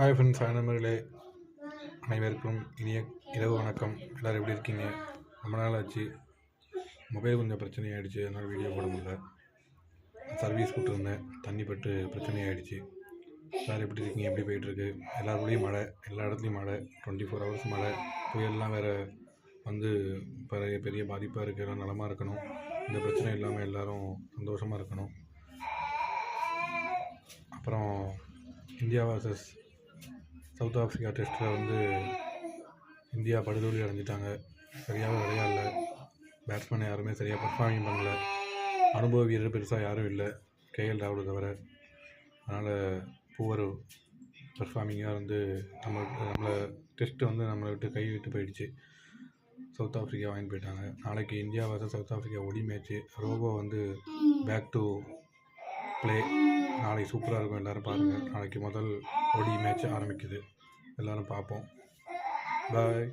Hi friends, நண்பர்களே அனைவருக்கும் இனிய இரவு வணக்கம். எல்லோரும் எப்படி இருக்கீங்க? ரொம்ப நாள் ஆச்சு. மொபைல் கொஞ்சம் பிரச்சனையாகிடுச்சு, அதனால் வீடியோ போட முடியல. சர்வீஸ் கொடுத்துருந்தேன், தண்ணி பட்டு பிரச்சனையாகிடுச்சு. எல்லோரும் எப்படி இருக்கீங்க? எப்படி போயிட்டுருக்கு? எல்லாருடையும் மழை, எல்லா இடத்துலையும் மழை, 24 ஹவர்ஸ் மழை. புயல்லாம் வேறு வந்து பெரிய பெரிய பாதிப்பாக இருக்குது. எல்லாம் நலமாக இருக்கணும். இந்த பிரச்சனை இல்லாமல் எல்லோரும் சந்தோஷமாக இருக்கணும். அப்புறம் இந்தியா வர்சஸ் சவுத் ஆஃப்ரிக்கா டெஸ்ட்டில் இந்தியா படுதோல்வி அடைஞ்சிட்டாங்க. சரியாக விளையாடல. பேட்ஸ்மேன் யாருமே சரியாக பர்ஃபார்மிங் பண்ணல. அனுபவ வீரர் பெருசாக யாரும் இல்லை, கேஎல் ராகுலை தவிர. அதனால் புவர் பர்ஃபார்மிங்காக நம்மளை டெஸ்ட்டு நம்மளை விட்டு கை விட்டு போயிடுச்சு. சவுத் ஆஃப்ரிக்கா வாங்கி போயிட்டாங்க. நாளைக்கு India versus South Africa ODI match. Robo back to play. நாளைக்கு சூப்பராக இருக்கும், எல்லோரும் பாருங்கள். நாளைக்கு முதல் ஒடி மேட்ச் ஆரம்பிக்குது, எல்லோரும் பார்ப்போம். பாய்.